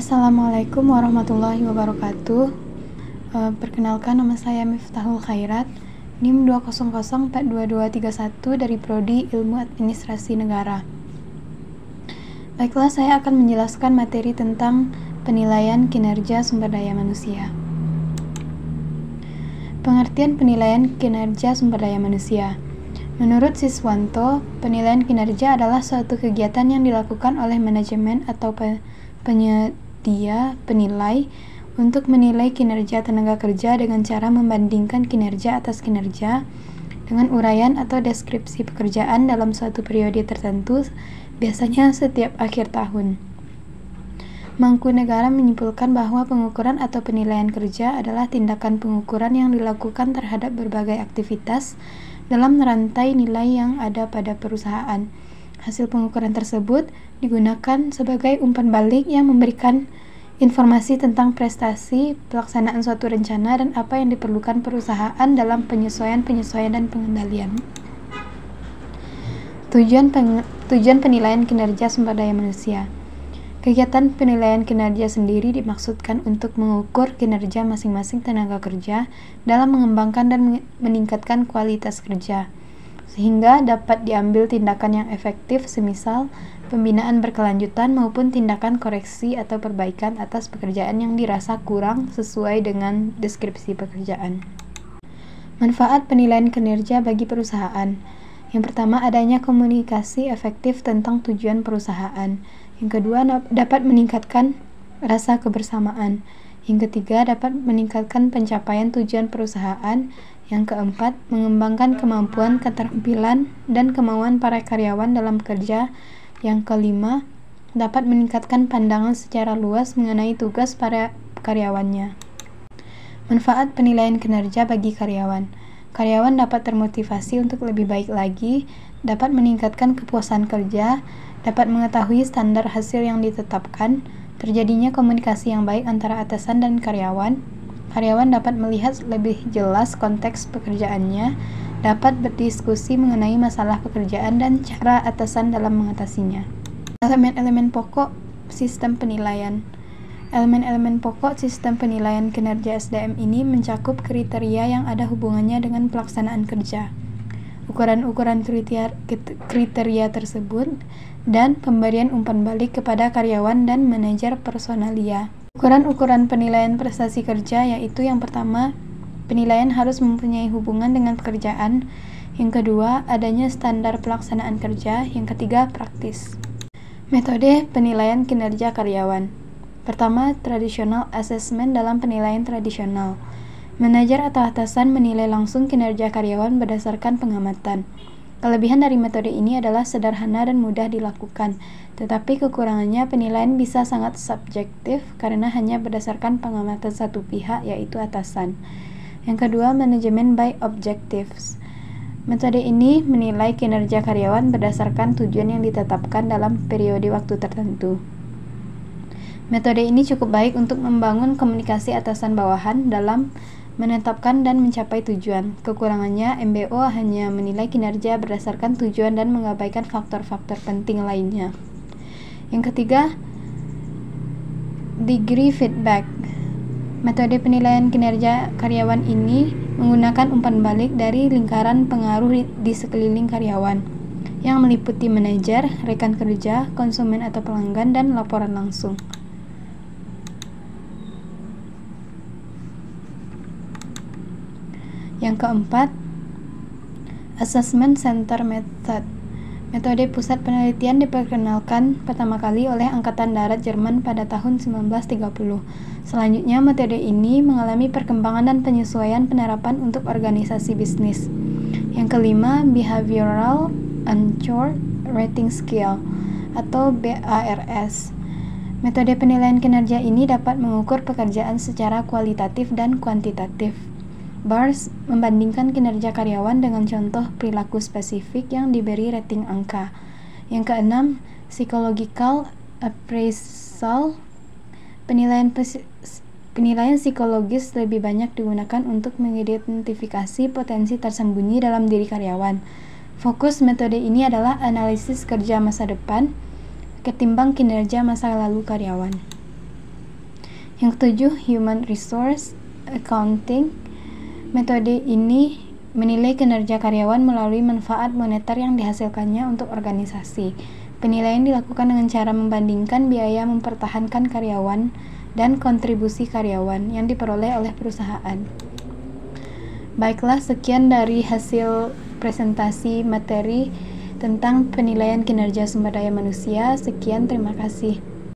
Assalamualaikum warahmatullahi wabarakatuh. Perkenalkan, nama saya Miftahul Khairat, NIM 200422231 dari Prodi Ilmu Administrasi Negara. Baiklah, saya akan menjelaskan materi tentang penilaian kinerja sumber daya manusia. Pengertian penilaian kinerja sumber daya manusia. Menurut Siswanto, penilaian kinerja adalah suatu kegiatan yang dilakukan oleh manajemen atau penyedia penilai untuk menilai kinerja tenaga kerja dengan cara membandingkan kinerja atas kinerja dengan uraian atau deskripsi pekerjaan dalam suatu periode tertentu, biasanya setiap akhir tahun. Mangkunegara menyimpulkan bahwa pengukuran atau penilaian kerja adalah tindakan pengukuran yang dilakukan terhadap berbagai aktivitas dalam rantai nilai yang ada pada perusahaan. Hasil pengukuran tersebut digunakan sebagai umpan balik yang memberikan informasi tentang prestasi, pelaksanaan suatu rencana, dan apa yang diperlukan perusahaan dalam penyesuaian dan pengendalian. Tujuan penilaian kinerja sumber daya manusia. Kegiatan penilaian kinerja sendiri dimaksudkan untuk mengukur kinerja masing-masing tenaga kerja dalam mengembangkan dan meningkatkan kualitas kerja, sehingga dapat diambil tindakan yang efektif, semisal pembinaan berkelanjutan maupun tindakan koreksi atau perbaikan atas pekerjaan yang dirasa kurang sesuai dengan deskripsi pekerjaan. Manfaat penilaian kinerja bagi perusahaan. Yang pertama, adanya komunikasi efektif tentang tujuan perusahaan. Yang kedua, dapat meningkatkan rasa kebersamaan. Yang ketiga, dapat meningkatkan pencapaian tujuan perusahaan. Yang keempat, mengembangkan kemampuan, keterampilan, dan kemauan para karyawan dalam bekerja. Yang kelima, dapat meningkatkan pandangan secara luas mengenai tugas para karyawannya. Manfaat penilaian kinerja bagi karyawan. Karyawan dapat termotivasi untuk lebih baik lagi, dapat meningkatkan kepuasan kerja, dapat mengetahui standar hasil yang ditetapkan, terjadinya komunikasi yang baik antara atasan dan karyawan. Karyawan dapat melihat lebih jelas konteks pekerjaannya, dapat berdiskusi mengenai masalah pekerjaan dan cara atasan dalam mengatasinya. Elemen-elemen pokok sistem penilaian. Elemen-elemen pokok sistem penilaian kinerja SDM ini mencakup kriteria yang ada hubungannya dengan pelaksanaan kerja, ukuran-ukuran kriteria tersebut, dan pemberian umpan balik kepada karyawan dan manajer personalia. Ukuran-ukuran penilaian prestasi kerja yaitu yang pertama, penilaian harus mempunyai hubungan dengan pekerjaan. Yang kedua, adanya standar pelaksanaan kerja. Yang ketiga, praktis. Metode penilaian kinerja karyawan. Pertama, traditional assessment dalam penilaian tradisional. Manajer atau atasan menilai langsung kinerja karyawan berdasarkan pengamatan. Kelebihan dari metode ini adalah sederhana dan mudah dilakukan, tetapi kekurangannya penilaian bisa sangat subjektif karena hanya berdasarkan pengamatan satu pihak, yaitu atasan. Yang kedua, manajemen by objectives. Metode ini menilai kinerja karyawan berdasarkan tujuan yang ditetapkan dalam periode waktu tertentu. Metode ini cukup baik untuk membangun komunikasi atasan bawahan dalam menetapkan dan mencapai tujuan. Kekurangannya, MBO hanya menilai kinerja berdasarkan tujuan dan mengabaikan faktor-faktor penting lainnya. Yang ketiga, degree feedback. Metode penilaian kinerja karyawan ini menggunakan umpan balik dari lingkaran pengaruh di sekeliling karyawan, yang meliputi manajer, rekan kerja, konsumen atau pelanggan, dan laporan langsung. Yang keempat, Assessment Center Method. Metode pusat penelitian diperkenalkan pertama kali oleh Angkatan Darat Jerman pada tahun 1930. Selanjutnya, metode ini mengalami perkembangan dan penyesuaian penerapan untuk organisasi bisnis. Yang kelima, Behavioral Anchored Rating Scale atau BARS. Metode penilaian kinerja ini dapat mengukur pekerjaan secara kualitatif dan kuantitatif. BARS membandingkan kinerja karyawan dengan contoh perilaku spesifik yang diberi rating angka. Yang keenam, Psychological Appraisal. Penilaian psikologis lebih banyak digunakan untuk mengidentifikasi potensi tersembunyi dalam diri karyawan. Fokus metode ini adalah analisis kerja masa depan ketimbang kinerja masa lalu karyawan. Yang ketujuh, Human Resource Accounting. Metode ini menilai kinerja karyawan melalui manfaat moneter yang dihasilkannya untuk organisasi. Penilaian dilakukan dengan cara membandingkan biaya mempertahankan karyawan dan kontribusi karyawan yang diperoleh oleh perusahaan. Baiklah, sekian dari hasil presentasi materi tentang penilaian kinerja sumber daya manusia. Sekian, terima kasih.